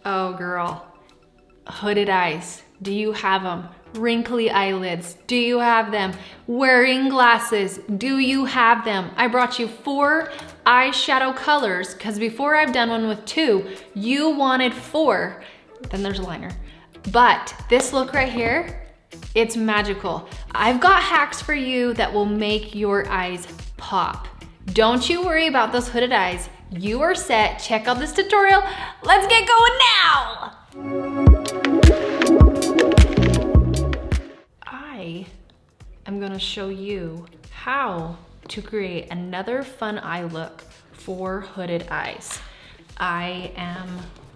Oh girl, hooded eyes, do you have them? Wrinkly eyelids, do you have them? Wearing glasses, do you have them? I brought you 4 eyeshadow colors because before I've done one with 2, you wanted 4. Then there's a liner. But this look right here, it's magical. I've got hacks for you that will make your eyes pop. Don't you worry about those hooded eyes. You are set. Check out this tutorial. Let's get going now. I'm gonna show you how to create another fun eye look for hooded eyes. I am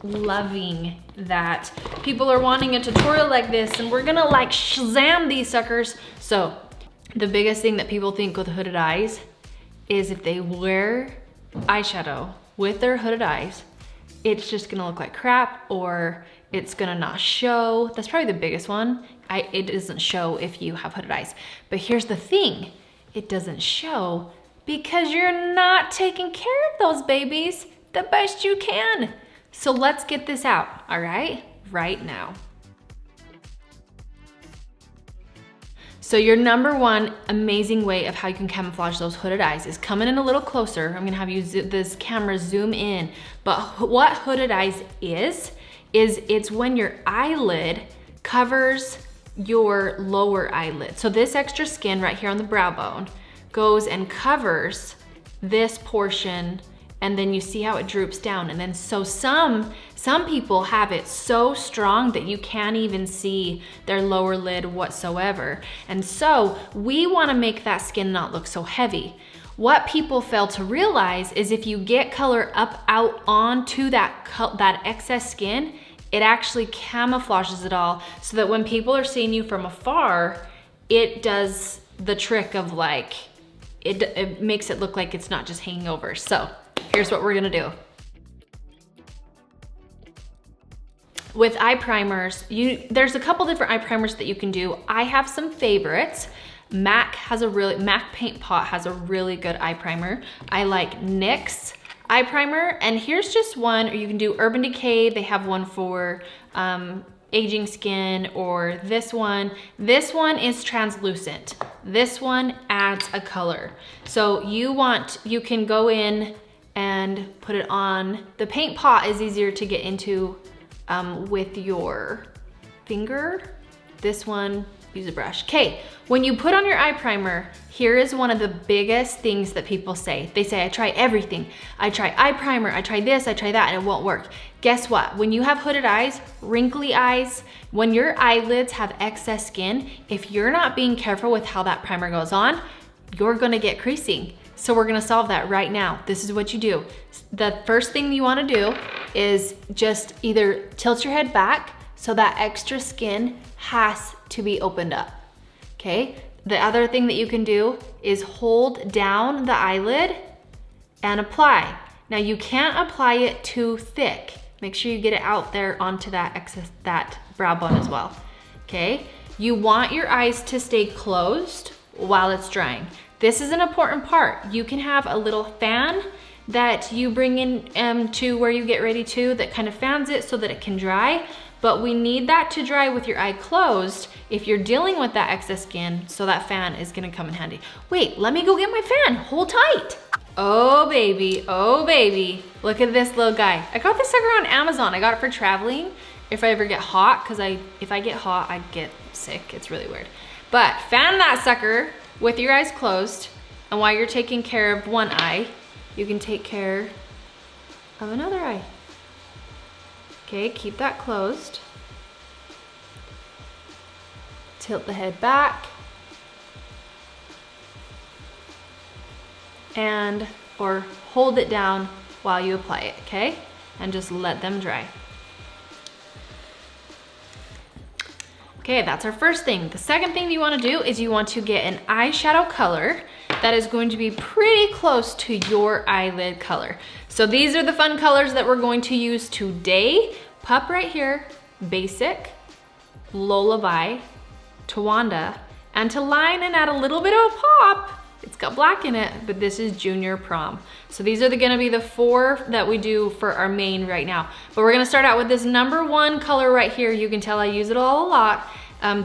loving that people are wanting a tutorial like this, and we're gonna like Shazam these suckers. So the biggest thing that people think with hooded eyes is if they wear eyeshadow with their hooded eyes, it's just gonna look like crap, or it's gonna not show. That's probably the biggest one. It doesn't show if you have hooded eyes. But here's the thing, it doesn't show because you're not taking care of those babies the best you can. So let's get this out, all right? Right now. So your number one amazing way of how you can camouflage those hooded eyes is coming in a little closer. I'm gonna have you this camera zoom in. But what hooded eyes is it's when your eyelid covers your lower eyelid. So this extra skin right here on the brow bone goes and covers this portion, and then you see how it droops down. And then so some people have it so strong that you can't even see their lower lid whatsoever. And so we wanna make that skin not look so heavy. What people fail to realize is if you get color up out onto that excess skin, it actually camouflages it all so that when people are seeing you from afar, it does the trick of like, it makes it look like it's not just hanging over. So here's what we're gonna do. With eye primers, there's a couple different eye primers that you can do. I have some favorites. MAC Paint Pot has a really good eye primer. I like NYX eye primer, and here's just one, or you can do Urban Decay. They have one for aging skin, or this one. This one is translucent. This one adds a color. So you can go in and put it on. The Paint Pot is easier to get into with your finger. This one, use a brush. Okay, when you put on your eye primer, here is one of the biggest things that people say. They say, I try everything. I try eye primer, I try this, I try that, and it won't work. Guess what? When you have hooded eyes, wrinkly eyes, when your eyelids have excess skin, if you're not being careful with how that primer goes on, you're gonna get creasing. So we're gonna solve that right now. This is what you do. The first thing you wanna do is just either tilt your head back so that extra skin has to be opened up, okay? The other thing that you can do is hold down the eyelid and apply. Now you can't apply it too thick. Make sure you get it out there onto that brow bone as well, okay? You want your eyes to stay closed while it's drying. This is an important part. You can have a little fan that you bring in to where you get ready to that kind of fans it so that it can dry. But we need that to dry with your eye closed if you're dealing with that excess skin, so that fan is gonna come in handy. Wait, let me go get my fan, hold tight. Oh baby, look at this little guy. I got this sucker on Amazon. I got it for traveling if I ever get hot, because if I get hot, I get sick, it's really weird. But fan that sucker with your eyes closed, and while you're taking care of one eye, you can take care of another eye. Okay, keep that closed. Tilt the head back. Or hold it down while you apply it, okay? And just let them dry. Okay, that's our first thing. The second thing you wanna do is you want to get an eyeshadow color that is going to be pretty close to your eyelid color. So these are the fun colors that we're going to use today. Pup right here, Basic, Lullaby, Tawanda, and to line and add a little bit of a pop It's got black in it, but this is Junior Prom. So these are gonna be the 4 that we do for our main right now. But we're gonna start out with this #1 color right here. You can tell I use it all a lot.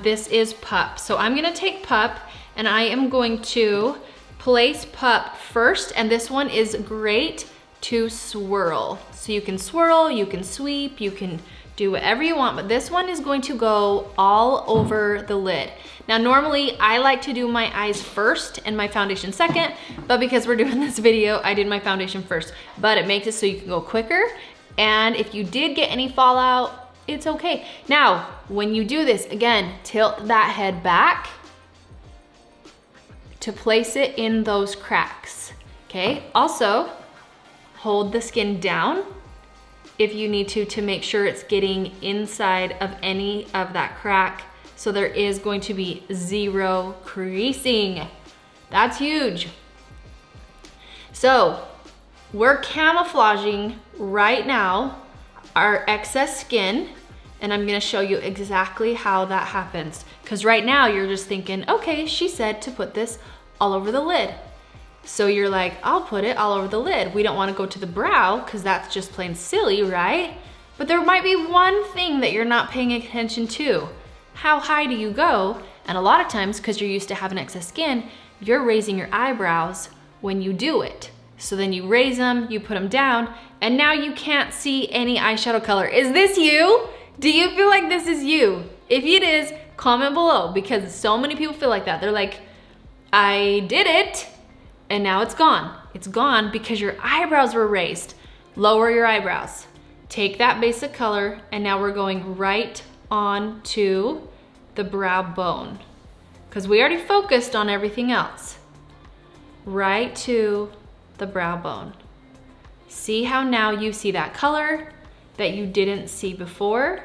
This is Pup. So I'm gonna take Pup and I am going to place Pup first, and this one is great to swirl. So you can swirl, you can sweep, you can do whatever you want, but this one is going to go all over the lid. Now, normally I like to do my eyes first and my foundation second, but because we're doing this video, I did my foundation first, but it makes it so you can go quicker. And if you did get any fallout, it's okay. Now, when you do this, again, tilt that head back to place it in those cracks, okay? Also, hold the skin down if you need to make sure it's getting inside of any of that crack. So there is going to be 0 creasing. That's huge. So we're camouflaging right now our excess skin, and I'm gonna show you exactly how that happens. Because right now you're just thinking, okay, she said to put this all over the lid. So you're like, I'll put it all over the lid. We don't wanna go to the brow because that's just plain silly, right? But there might be one thing that you're not paying attention to. How high do you go? And a lot of times, because you're used to having excess skin, you're raising your eyebrows when you do it. So then you raise them, you put them down, and now you can't see any eyeshadow color. Is this you? Do you feel like this is you? If it is, comment below, because so many people feel like that. They're like, I did it, and now it's gone. It's gone because your eyebrows were raised. Lower your eyebrows. Take that basic color, and now we're going right on to the brow bone, because we already focused on everything else. Right to the brow bone. See how now you see that color that you didn't see before?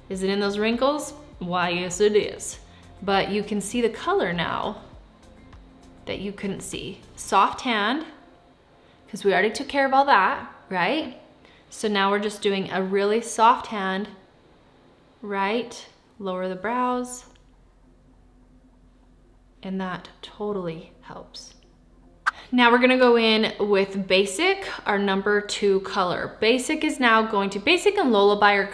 Is it in those wrinkles? Why, yes it is. But you can see the color now that you couldn't see. Soft hand, because we already took care of all that, right? So now we're just doing a really soft hand, right? Lower the brows, and that totally helps. Now we're gonna go in with Basic, our #2 color. Basic is now going to, Basic and Lullaby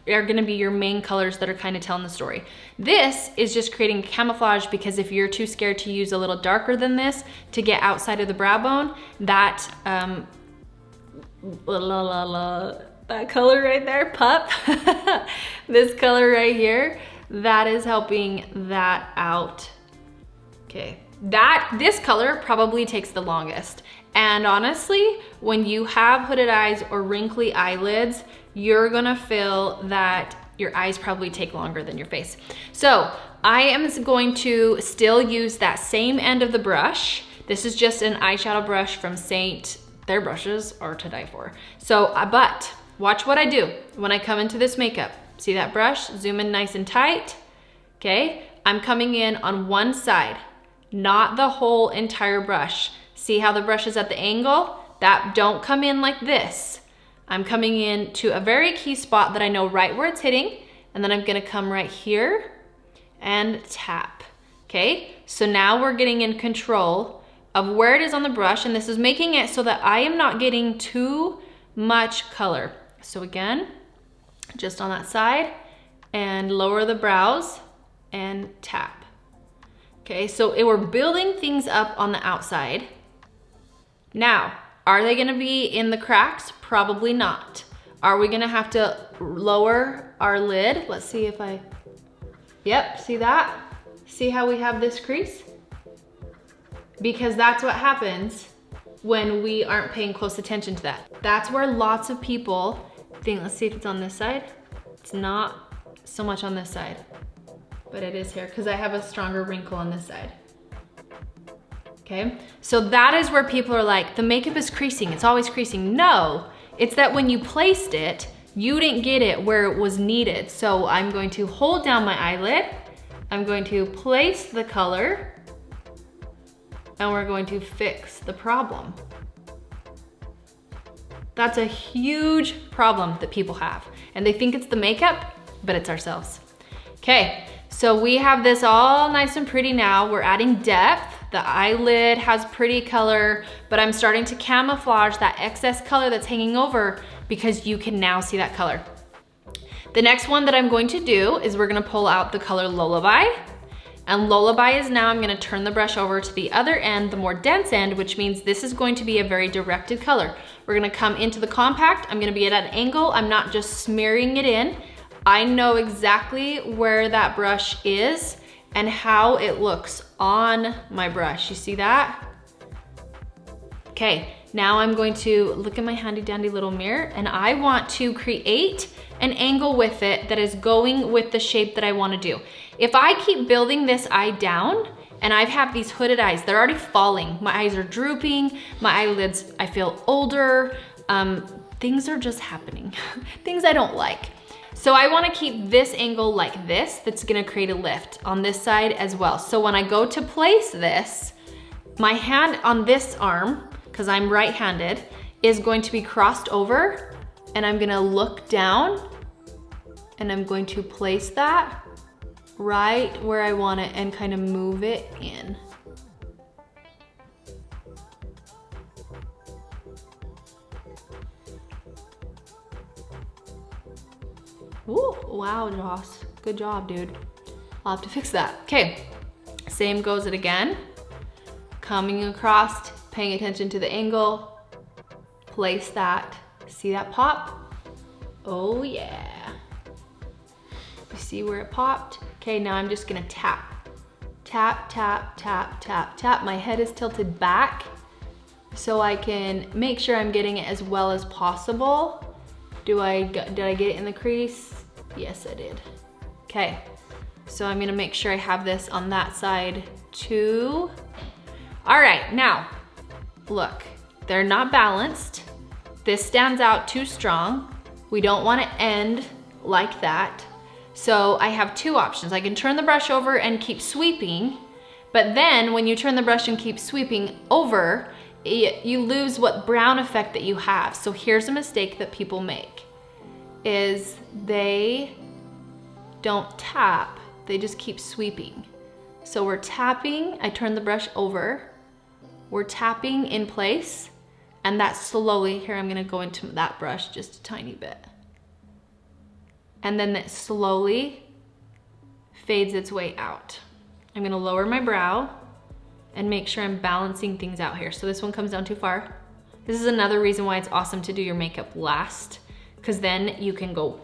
are gonna be your main colors that are kind of telling the story. This is just creating camouflage, because if you're too scared to use a little darker than this to get outside of the brow bone, that that color right there, Pup, this color right here, that is helping that out. Okay, this color probably takes the longest. And honestly, when you have hooded eyes or wrinkly eyelids, you're gonna feel that your eyes probably take longer than your face. So I am going to still use that same end of the brush. This is just an eyeshadow brush from Seint. Their brushes are to die for. So, but watch what I do when I come into this makeup. See that brush? Zoom in nice and tight. Okay, I'm coming in on one side, not the whole entire brush. See how the brush is at the angle? That don't come in like this. I'm coming in to a very key spot that I know right where it's hitting, and then I'm gonna come right here and tap. Okay, so now we're getting in control of where it is on the brush, and this is making it so that I am not getting too much color. So again, just on that side, and lower the brows and tap. Okay, so we're building things up on the outside. Now, are they gonna be in the cracks? Probably not. Are we gonna have to lower our lid? Let's see if yep, see that? See how we have this crease? Because that's what happens when we aren't paying close attention to that. That's where lots of people think, let's see if it's on this side. It's not so much on this side, but it is here because I have a stronger wrinkle on this side. Okay, so that is where people are like, the makeup is creasing, it's always creasing. No, it's that when you placed it, you didn't get it where it was needed. So I'm going to hold down my eyelid, I'm going to place the color, and we're going to fix the problem. That's a huge problem that people have. And they think it's the makeup, but it's ourselves. Okay, so we have this all nice and pretty now. We're adding depth. The eyelid has pretty color, but I'm starting to camouflage that excess color that's hanging over because you can now see that color. The next one that I'm going to do is we're gonna pull out the color Lullaby. And Lullaby is now, I'm gonna turn the brush over to the other end, the more dense end, which means this is going to be a very directed color. We're gonna come into the compact. I'm gonna be at an angle. I'm not just smearing it in. I know exactly where that brush is and how it looks on my brush. You see that? Okay, now I'm going to look at my handy dandy little mirror, and I want to create an angle with it that is going with the shape that I wanna do. If I keep building this eye down, and I have these hooded eyes, they're already falling. My eyes are drooping, my eyelids, I feel older. Things are just happening, things I don't like. So I wanna keep this angle like this, that's gonna create a lift on this side as well. So when I go to place this, my hand on this arm, because I'm right-handed, is going to be crossed over, and I'm gonna look down, and I'm going to place that right where I want it and kind of move it in. Ooh, wow, Joss, good job, dude. I'll have to fix that. Okay, same goes it again. Coming across, paying attention to the angle, place that. See that pop? Oh yeah. You see where it popped? Okay, now I'm just gonna tap. Tap, tap, tap, tap, tap. My head is tilted back so I can make sure I'm getting it as well as possible. Did I get it in the crease? Yes, I did. Okay, so I'm gonna make sure I have this on that side too. All right, now, look, they're not balanced. This stands out too strong. We don't want to end like that. So I have two options. I can turn the brush over and keep sweeping, but then when you turn the brush and keep sweeping over, you lose what brown effect that you have. So here's a mistake that people make, is they don't tap, they just keep sweeping. So we're tapping, I turn the brush over, we're tapping in place, and that slowly, here I'm gonna go into that brush just a tiny bit. And then that slowly fades its way out. I'm gonna lower my brow and make sure I'm balancing things out here. So this one comes down too far. This is another reason why it's awesome to do your makeup last, because then you can go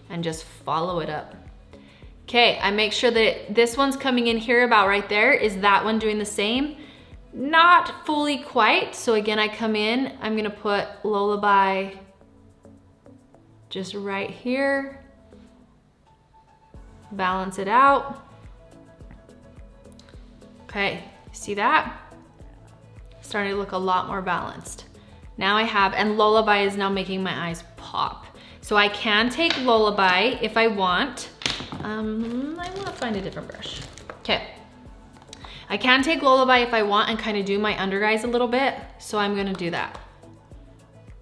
and just follow it up. Okay, I make sure that this one's coming in here about right there. Is that one doing the same? Not fully quite. So again, I come in, I'm gonna put Lullaby just right here. Balance it out. Okay, see that? Starting to look a lot more balanced. Now I have, and Lullaby is now making my eyes pop. So I can take Lullaby if I want. I wanna find a different brush. Okay. I can take Lullaby if I want and kind of do my under eyes a little bit. So I'm gonna do that.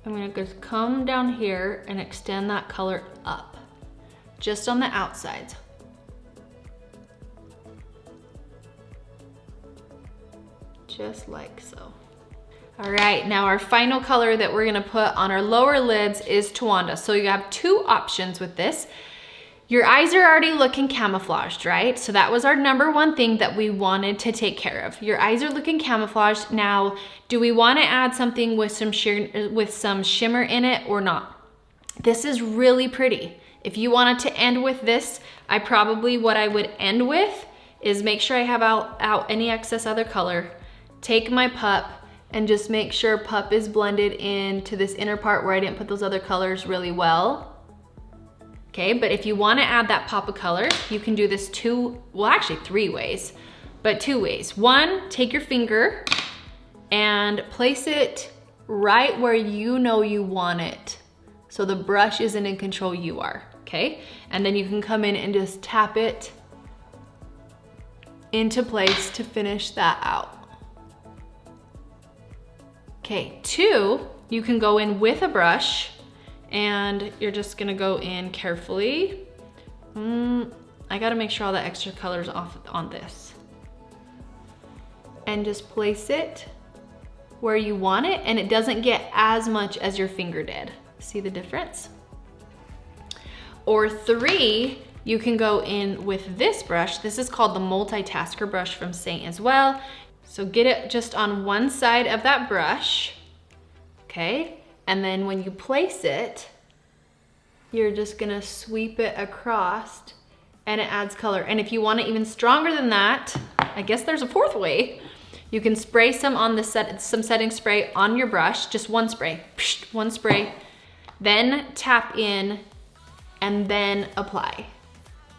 I'm gonna just come down here and extend that color up, just on the outsides. Just like so. All right, now our final color that we're gonna put on our lower lids is Tawanda. So you have two options with this. Your eyes are already looking camouflaged, right? So that was our number one thing that we wanted to take care of. Your eyes are looking camouflaged. Now, do we wanna add something with some shimmer in it or not? This is really pretty. If you wanted to end with this, what I would end with is make sure I have out any excess other color, take my pup, and just make sure pup is blended into this inner part where I didn't put those other colors really well. Okay, but if you wanna add that pop of color, you can do this three ways, but two ways. One, take your finger and place it right where you know you want it. So the brush isn't in control, you are, okay? And then you can come in and just tap it into place to finish that out. Okay, two, you can go in with a brush and you're just gonna go in carefully. I gotta make sure all the extra color's off on this. and just place it where you want it, and it doesn't get as much as your finger did. See the difference? Or 3, you can go in with this brush. This is called the multitasker brush from Seint as well. So get it just on one side of that brush, okay? And then when you place it, you're just gonna sweep it across and it adds color. And if you want it even stronger than that, I guess there's a 4th way. You can spray some on the some setting spray on your brush, just one spray, one spray, then tap in and then apply.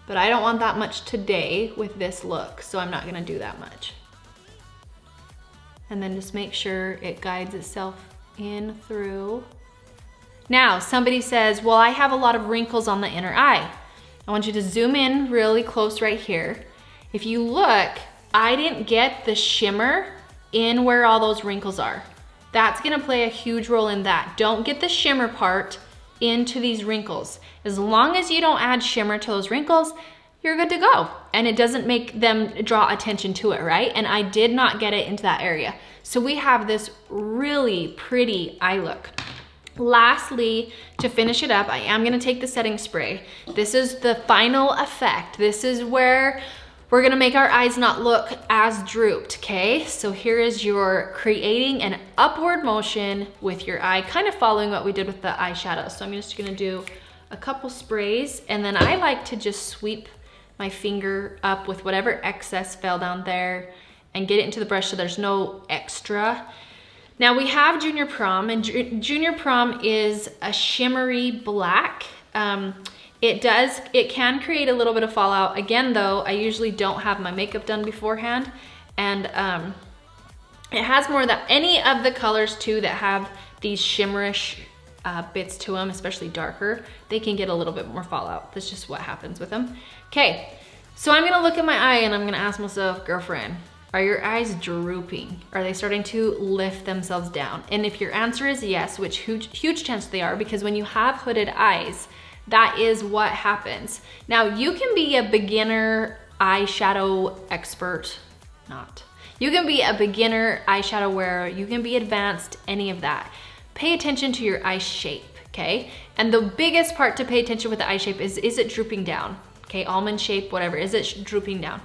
But I don't want that much today with this look, so I'm not gonna do that much. And then just make sure it guides itself in through. Now, somebody says, well, I have a lot of wrinkles on the inner eye. I want you to zoom in really close right here. If you look, I didn't get the shimmer in where all those wrinkles are. That's gonna play a huge role in that. Don't get the shimmer part into these wrinkles. As long as you don't add shimmer to those wrinkles, you're good to go. And it doesn't make them draw attention to it, right? And I did not get it into that area. So we have this really pretty eye look. Lastly, to finish it up, I am gonna take the setting spray. This is the final effect. This is where we're gonna make our eyes not look as drooped, okay? So here is your creating an upward motion with your eye, kind of following what we did with the eyeshadow. So I'm just gonna do a couple sprays, and then I like to just sweep my finger up with whatever excess fell down there and get it into the brush so there's no extra. Now we have Junior Prom, and Junior Prom is a shimmery black. It can create a little bit of fallout. Again though, I usually don't have my makeup done beforehand, and it has more of that. Any of the colors too that have these shimmerish bits to them, especially darker, they can get a little bit more fallout. That's just what happens with them. Okay, so I'm gonna look at my eye and I'm gonna ask myself, girlfriend, are your eyes drooping? Are they starting to lift themselves down? And if your answer is yes, which huge chance they are, because when you have hooded eyes, that is what happens. Now you can be a beginner eyeshadow expert, you can be a beginner eyeshadow wearer, you can be advanced, any of that. Pay attention to your eye shape, okay? And the biggest part to pay attention with the eye shape is it drooping down? Okay, almond shape, whatever, is it drooping down?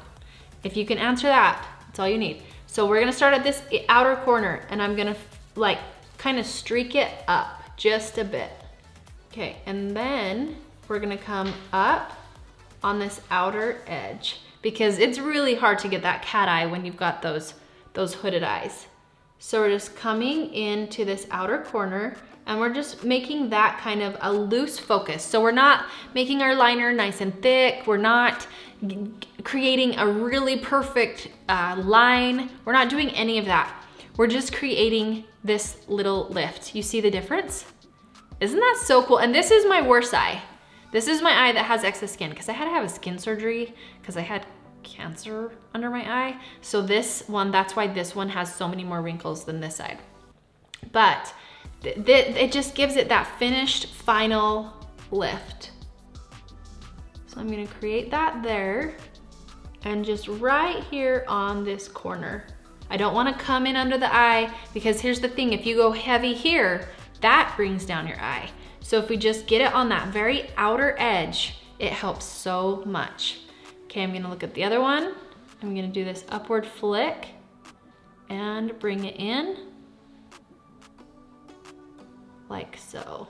If you can answer that, that's all you need. So we're gonna start at this outer corner, and I'm gonna like kind of streak it up just a bit. Okay, and then we're gonna come up on this outer edge, because it's really hard to get that cat eye when you've got those hooded eyes. So we're just coming into this outer corner, and we're just making that kind of a loose focus. So we're not making our liner nice and thick. We're not creating a really perfect line. We're not doing any of that. We're just creating this little lift. You see the difference? Isn't that so cool? And this is my worst eye. This is my eye that has excess skin, because I had to have a skin surgery because I had cancer under my eye. So this one, that's why this one has so many more wrinkles than this side. But it just gives it that finished final lift. So I'm gonna create that there, and just right here on this corner. I don't wanna come in under the eye, because here's the thing, if you go heavy here, that brings down your eye. So if we just get it on that very outer edge, it helps so much. Okay, I'm gonna look at the other one. I'm gonna do this upward flick and bring it in like so.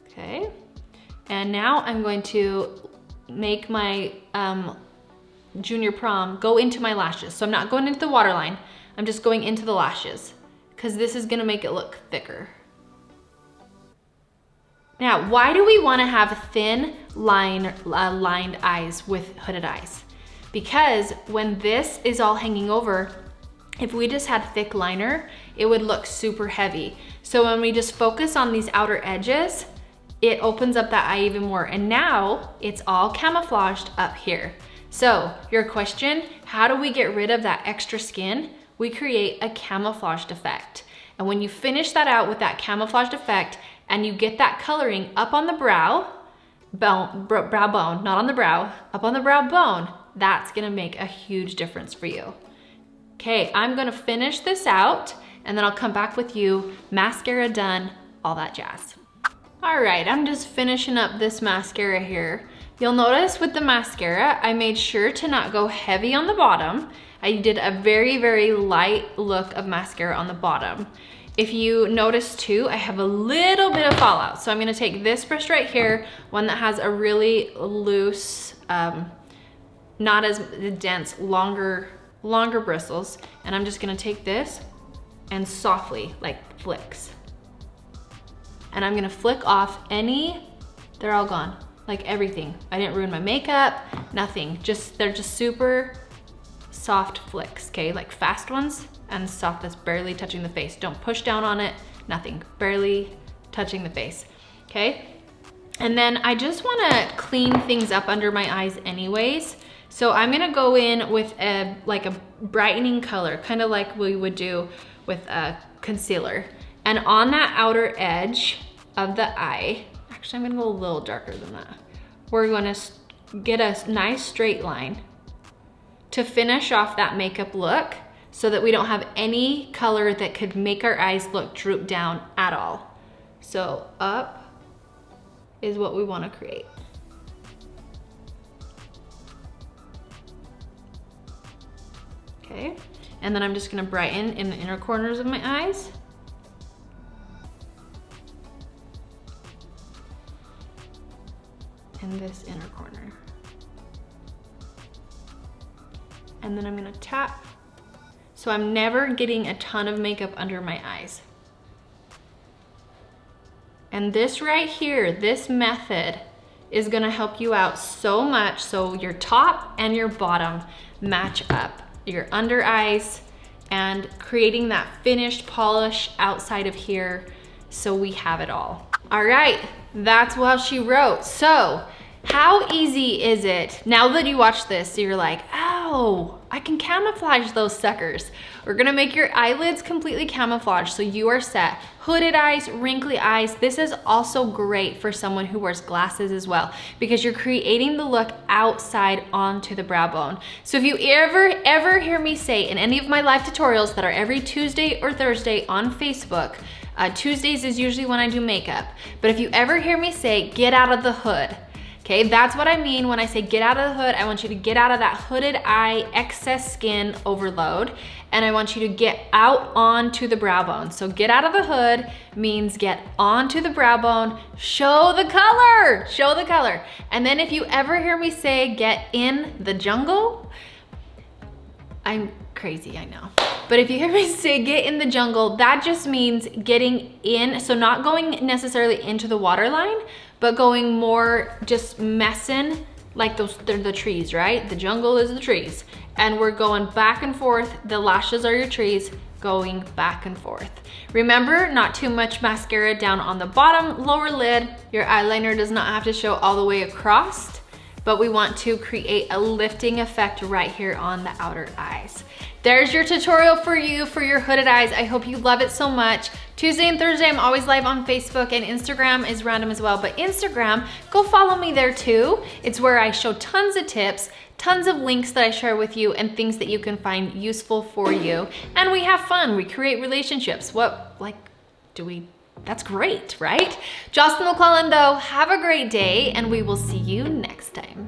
Okay, and now I'm going to make my Junior Prom go into my lashes. So I'm not going into the waterline, I'm just going into the lashes, because this is gonna make it look thicker. Now, why do we wanna have thin lined eyes with hooded eyes? Because when this is all hanging over, if we just had thick liner, it would look super heavy. So when we just focus on these outer edges, it opens up that eye even more. And now it's all camouflaged up here. So your question, how do we get rid of that extra skin? We create a camouflaged effect. And when you finish that out with that camouflaged effect and you get that coloring up on the brow, brow bone, not on the brow, up on the brow bone, that's gonna make a huge difference for you. Okay, I'm gonna finish this out and then I'll come back with you, mascara done, all that jazz. All right, I'm just finishing up this mascara here. You'll notice with the mascara, I made sure to not go heavy on the bottom. I did a very, very light look of mascara on the bottom. If you notice too, I have a little bit of fallout. So I'm gonna take this brush right here, one that has a really loose, not as dense, longer bristles. And I'm just gonna take this and softly, like flicks. And I'm gonna flick off they're all gone, like everything. I didn't ruin my makeup, nothing. They're just super soft flicks, okay? Like fast ones and soft that's barely touching the face. Don't push down on it, nothing, barely touching the face, okay? And then I just wanna clean things up under my eyes anyways. So I'm gonna go in with a brightening color, kind of like we would do with a concealer. And on that outer edge of the eye, actually I'm gonna go a little darker than that. We're gonna get a nice straight line to finish off that makeup look so that we don't have any color that could make our eyes look droop down at all. So up is what we wanna create. Okay, and then I'm just gonna brighten in the inner corners of my eyes. In this inner corner. And then I'm gonna tap. So I'm never getting a ton of makeup under my eyes. And this right here, this method is gonna help you out so much so your top and your bottom match up. Your under eyes and creating that finished polish outside of here so we have it all. All right, that's what she wrote. So how easy is it? Now that you watch this, you're like, oh, I can camouflage those suckers. We're gonna make your eyelids completely camouflaged so you are set. Hooded eyes, wrinkly eyes. This is also great for someone who wears glasses as well because you're creating the look outside onto the brow bone. So if you ever hear me say in any of my live tutorials that are every Tuesday or Thursday on Facebook, Tuesdays is usually when I do makeup, but if you ever hear me say, get out of the hood, okay, that's what I mean when I say get out of the hood. I want you to get out of that hooded eye, excess skin overload, and I want you to get out onto the brow bone. So get out of the hood means get onto the brow bone, show the color. And then if you ever hear me say get in the jungle, I'm crazy, I know. But if you hear me say get in the jungle, that just means getting in, so not going necessarily into the waterline, but going more just messing like they're the trees, right? The jungle is the trees. And we're going back and forth. The lashes are your trees, going back and forth. Remember, not too much mascara down on the bottom, lower lid. Your eyeliner does not have to show all the way across, but we want to create a lifting effect right here on the outer eyes. There's your tutorial for you for your hooded eyes. I hope you love it so much. Tuesday and Thursday, I'm always live on Facebook, and Instagram is random as well, but Instagram, go follow me there too. It's where I show tons of tips, tons of links that I share with you and things that you can find useful for you. And we have fun, we create relationships. That's great, right? Jocelyn McClellan though, have a great day and we will see you next time.